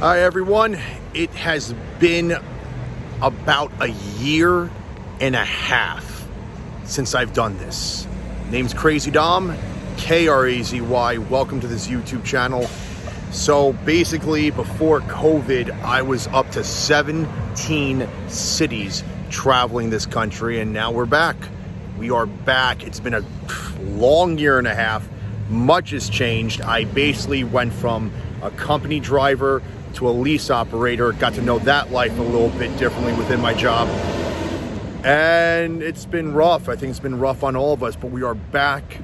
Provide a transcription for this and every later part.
Hi everyone, it has been about a year and a half since I've done this. Name's Krazy Dom, K-R-A-Z-Y. Welcome to this YouTube channel. So basically before COVID, I was up to 17 cities traveling this country, and now we're back. We are back. It's been a long year and a half. Much has changed. I basically went from a company driver to a lease operator, got to know that life a little bit differently within my job. And it's been rough. I think it's been rough on all of us, but we are back.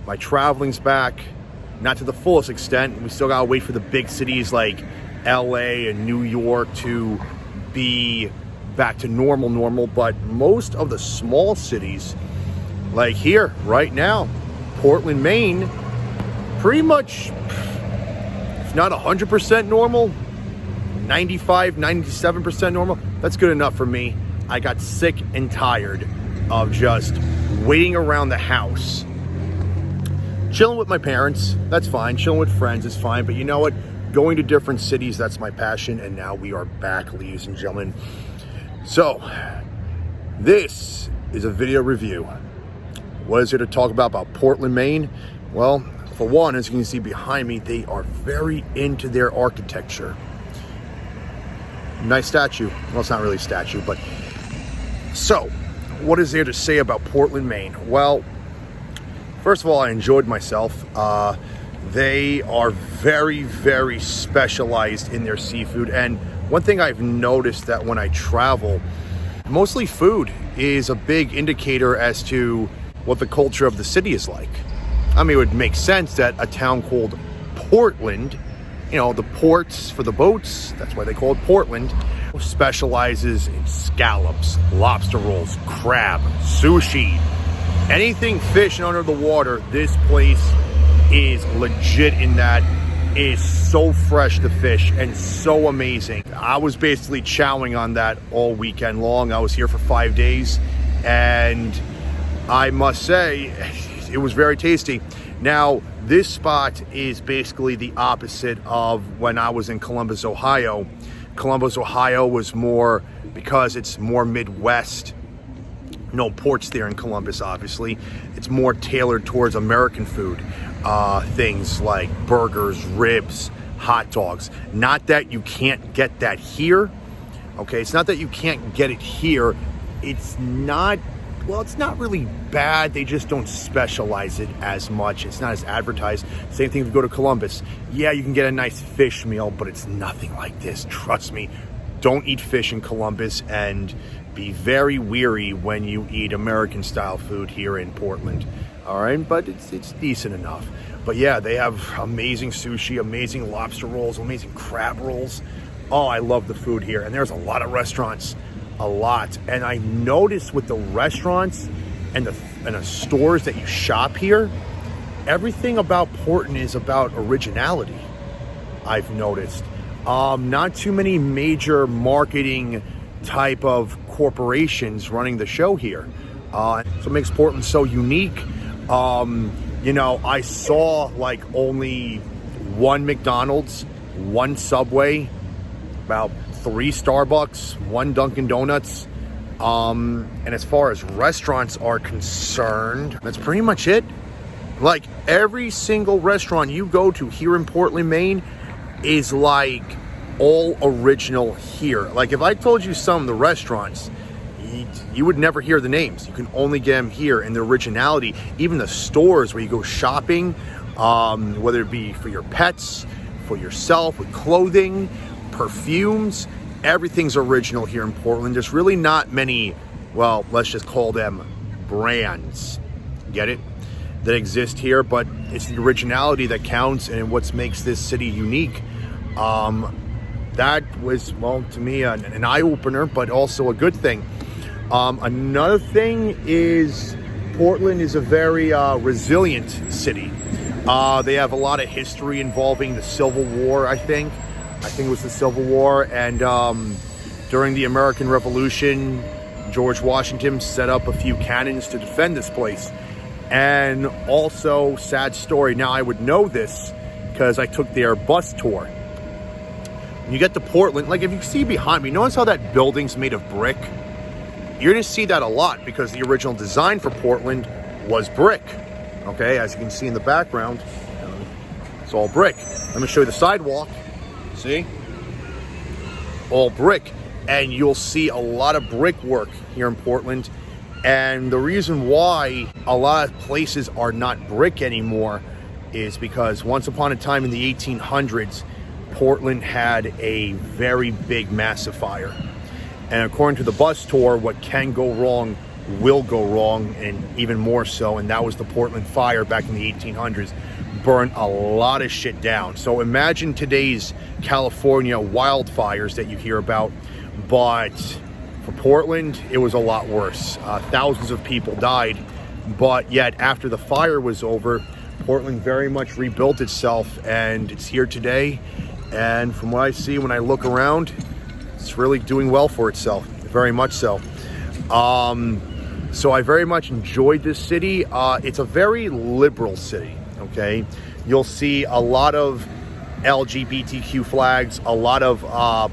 My traveling's back, not to the fullest extent. We still gotta wait for the big cities like LA and New York to be back to normal, but most of the small cities, like here, right now, Portland, Maine, pretty much, if not 100% normal, 95, 97% normal. That's good enough for me. I got sick and tired of just waiting around the house. Chilling with my parents, that's fine. Chilling with friends is fine. But you know what? Going to different cities, that's my passion. And now we are back, ladies and gentlemen. So, this is a video review. What is there to talk about Portland, Maine? Well, for one, as you can see behind me, they are very into their architecture. Nice statue. Well, it's not really a statue, but... So, what is there to say about Portland, Maine? Well, first of all, I enjoyed myself. They are very, very specialized in their seafood. And one thing I've noticed that when I travel, mostly food is a big indicator as to what the culture of the city is like. I mean, it would make sense that a town called Portland, you know, the ports for the boats, that's why they call it Portland, specializes in scallops, lobster rolls, crab, sushi, anything fish and under the water. This place is legit in that. It is so fresh, the fish, and so amazing. I was basically chowing on that all weekend long. I was here for 5 days, and I must say, it was very tasty. Now, this spot is basically the opposite of when I was in Columbus, Ohio. Columbus, Ohio was more, because it's more Midwest, no ports there in Columbus, obviously. It's more tailored towards American food. Things like burgers, ribs, hot dogs. Not that you can't get that here, okay? It's not that you can't get it here. It's not, well, it's not really bad. They just don't specialize it as much. It's not as advertised. Same thing if you go to Columbus. Yeah, you can get a nice fish meal, but it's nothing like this. Trust me. Don't eat fish in Columbus, and be very weary when you eat American-style food here in Portland. All right, but it's decent enough. But yeah, they have amazing sushi, amazing lobster rolls, amazing crab rolls. Oh, I love the food here. And there's a lot of restaurants. A lot. And I noticed with the restaurants and the stores that you shop here, everything about Portland is about originality, I've noticed. Not too many major marketing type of corporations running the show here. So it makes Portland so unique. You know, I saw like only one McDonald's, one Subway, about 3 Starbucks, 1 Dunkin' Donuts. And as far as restaurants are concerned, that's pretty much it. Like every single restaurant you go to here in Portland, Maine is like all original here. Like if I told you some of the restaurants, you would never hear the names. You can only get them here, and the originality. Even the stores where you go shopping, whether it be for your pets, for yourself, with clothing, perfumes, everything's original here in Portland. There's really not many, well, let's just call them brands, get it, that exist here, but it's the originality that counts and what makes this city unique. That was, well, to me, an eye-opener, but also a good thing. Another thing is Portland is a very resilient city. They have a lot of history involving the Civil War, I think. It was the Civil War, and during the American Revolution, George Washington set up a few cannons to defend this place. And also, sad story, now I would know this because I took their bus tour. You get to Portland, like if you see behind me, notice how that building's made of brick? You're gonna see that a lot because the original design for Portland was brick. Okay, as you can see in the background, it's all brick. Let me show you the sidewalk. See? All brick. And you'll see a lot of brickwork here in Portland. And the reason why a lot of places are not brick anymore is because once upon a time in the 1800s, Portland had a very big, massive fire. And according to the bus tour, what can go wrong will go wrong, and even more so. And that was the Portland fire back in the 1800s. Burned a lot of shit down. So imagine today's California wildfires that you hear about. But for Portland, it was a lot worse. Thousands of people died. But yet, after the fire was over, Portland very much rebuilt itself, and it's here today. And from what I see when I look around, it's really doing well for itself, very much so. So I very much enjoyed this city. It's a very liberal city, okay? You'll see a lot of LGBTQ flags, a lot of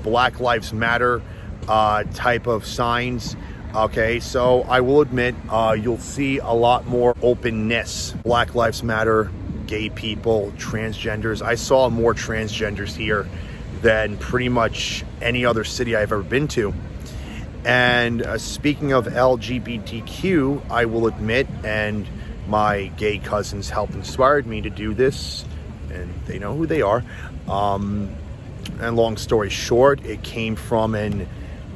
Black Lives Matter type of signs. Okay, so I will admit, you'll see a lot more openness. Black Lives Matter, gay people, transgenders. I saw more transgenders here than pretty much any other city I've ever been to. And speaking of LGBTQ, I will admit, and my gay cousins helped inspired me to do this, and they know who they are. And long story short, it came from an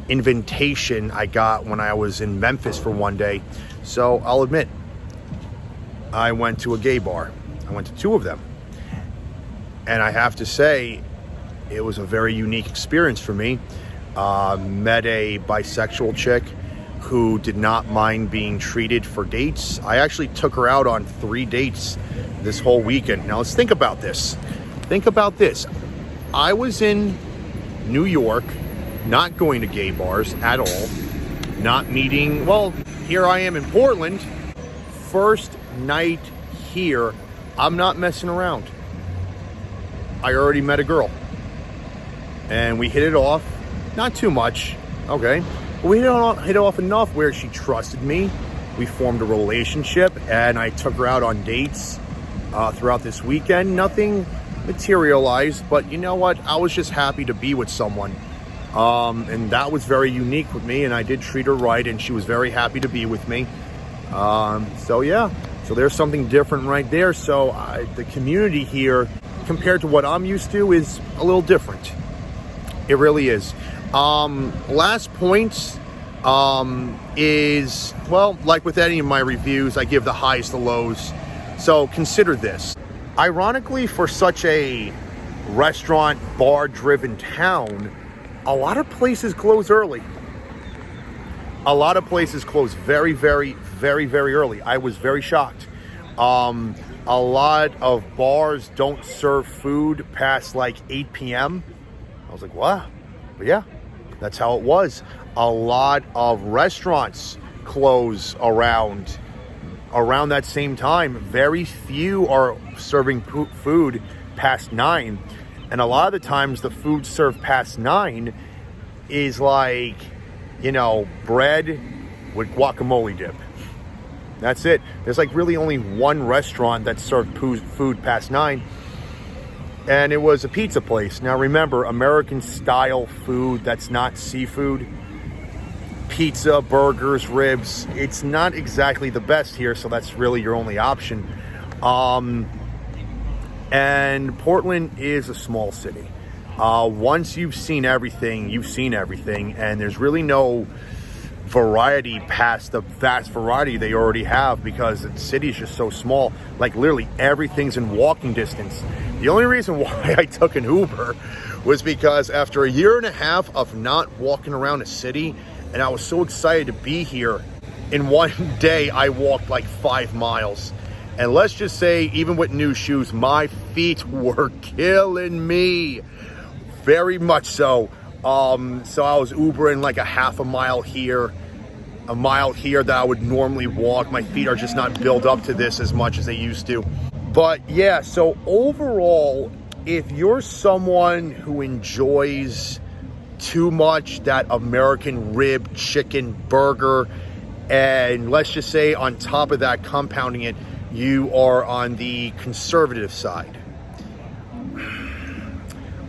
invitation I got when I was in Memphis for one day. So I'll admit, I went to a gay bar. I went to two of them. And I have to say, it was a very unique experience for me. Met a bisexual chick who did not mind being treated for dates. I actually took her out on 3 dates this whole weekend. Now let's think about this. Think about this. I was in New York, not going to gay bars at all, not meeting, well, here I am in Portland, first night here, I'm not messing around. I already met a girl, and we hit it off, not too much, okay, but we hit it off enough where she trusted me, we formed a relationship, and I took her out on dates throughout this weekend. Nothing materialized, but you know what, I was just happy to be with someone. And that was very unique with me, and I did treat her right, and she was very happy to be with me. So yeah, so there's something different right there. So the community here, compared to what I'm used to, is a little different. It really is. Last point is, well, like with any of my reviews, I give the highs, the lows. So consider this. Ironically, for such a restaurant, bar-driven town, a lot of places close early. A lot of places close very, very, very, very early. I was very shocked. A lot of bars don't serve food past like 8 p.m. I was like, wow. But yeah, that's how it was. A lot of restaurants close around that same time. Very few are serving food past 9. And a lot of the times the food served past 9 is like, you know, bread with guacamole dip. That's it. There's like really only one restaurant that served food past 9. And it was a pizza place. Now remember, American style food that's not seafood, pizza, burgers, ribs, it's not exactly the best here. So that's really your only option. And Portland is a small city. Once you've seen everything, you've seen everything. And there's really no variety past the vast variety they already have because the city is just so small. Like literally everything's in walking distance. The only reason why I took an Uber was because after a year and a half of not walking around a city, and I was so excited to be here, in one day I walked like 5 miles. And let's just say, even with new shoes, my feet were killing me. Very much so. So I was Ubering like a half a mile here that I would normally walk. My feet are just not built up to this as much as they used to. But yeah, so overall, if you're someone who enjoys too much that American rib chicken burger, and let's just say on top of that, compounding it, you are on the conservative side,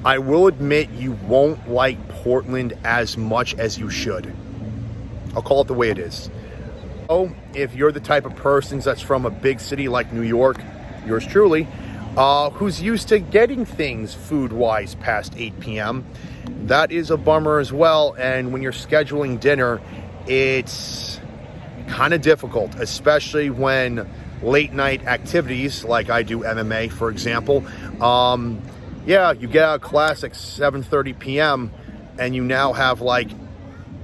I will admit you won't like Portland as much as you should. I'll call it the way it is. So if you're the type of person that's from a big city like New York, yours truly, who's used to getting things food-wise past 8 p.m., that is a bummer as well. And when you're scheduling dinner, it's kind of difficult, especially when late night activities, like I do MMA, for example. Yeah, you get out of class at 7:30 p.m. and you now have like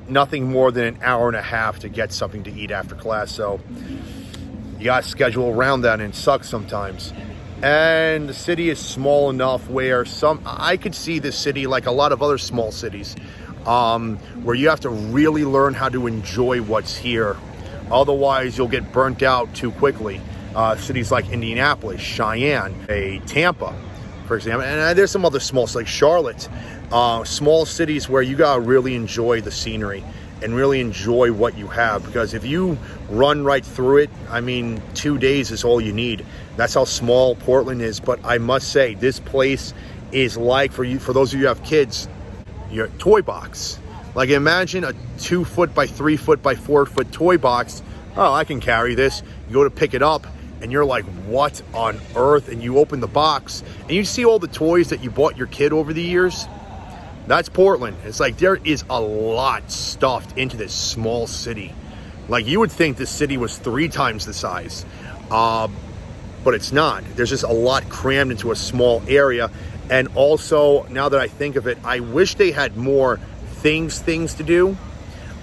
nothing more than an hour and a half to get something to eat after class. So you got to schedule around that, and it sucks sometimes. And the city is small enough where I could see this city like a lot of other small cities, where you have to really learn how to enjoy what's here. Otherwise, you'll get burnt out too quickly. Cities like Indianapolis, Cheyenne, Tampa, for example, and there's some other small, like Charlotte, small cities where you gotta really enjoy the scenery and really enjoy what you have, because if you run right through it, I mean, 2 days is all you need. That's how small Portland is. But I must say, this place is like, for those of you who have kids, your toy box. Like, imagine a 2 foot by 3 foot by 4 foot toy box. Oh, I can carry this. You go to pick it up and you're like, what on earth? And you open the box and you see all the toys that you bought your kid over the years. That's Portland. It's like there is a lot stuffed into this small city. Like, you would think this city was 3 times the size, but it's not. There's just a lot crammed into a small area. And also, now that I think of it, I wish they had more things to do.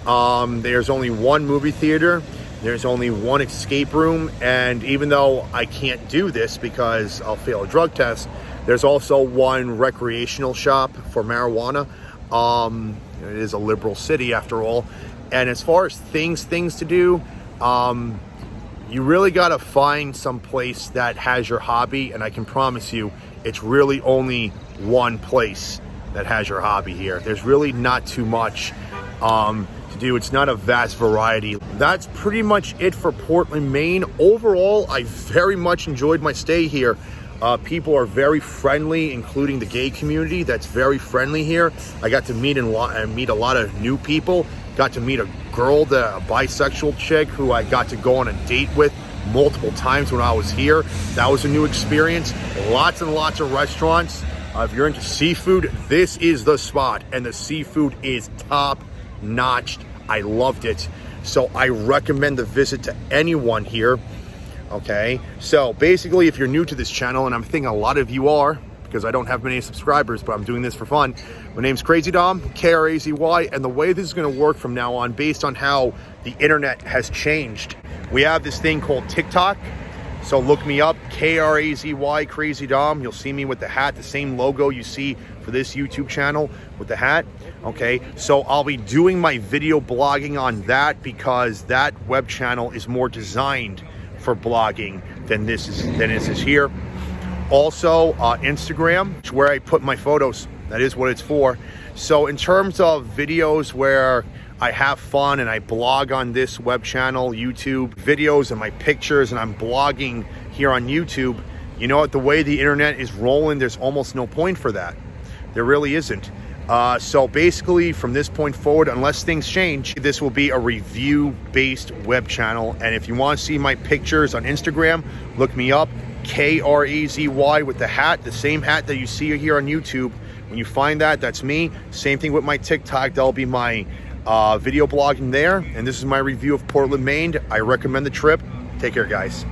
There's only one movie theater. There's only one escape room. And even though I can't do this because I'll fail a drug test, there's also one recreational shop for marijuana. It is a liberal city after all. And as far as things to do, you really got to find some place that has your hobby. And I can promise you, it's really only one place that has your hobby here. There's really not too much to do. It's not a vast variety. That's pretty much it for Portland, Maine. Overall, I very much enjoyed my stay here. People are very friendly, including the gay community. That's very friendly here. I got to meet a lot of new people. Got to meet a girl, a bisexual chick, who I got to go on a date with multiple times when I was here. That was a new experience. Lots and lots of restaurants. If you're into seafood, this is the spot, and the seafood is top-notch. I loved it. So I recommend the visit to anyone here. Okay, so basically, if you're new to this channel, and I'm thinking a lot of you are, because I don't have many subscribers, but I'm doing this for fun. My name's Krazy Dom, Krazy, and the way this is going to work from now on, based on how the internet has changed, we have this thing called TikTok. So look me up, Krazy, Krazy Dom. You'll see me with the hat, the same logo you see for this YouTube channel with the hat. Okay, so I'll be doing my video blogging on that, because that web channel is more designed for blogging than this is here. Also, Instagram, where I put my photos. That is what it's for. So in terms of videos where I have fun and I blog on this web channel, YouTube videos and my pictures, and I'm blogging here on YouTube, you know what, the way the internet is rolling, there's almost no point for that. There really isn't. So basically, from this point forward, unless things change, this will be a review-based web channel. And if you want to see my pictures on Instagram, look me up, Krazy with the hat, the same hat that you see here on YouTube. When you find that, that's me. Same thing with my TikTok. That'll be my video blogging there. And this is my review of Portland, Maine. I recommend the trip. Take care, guys.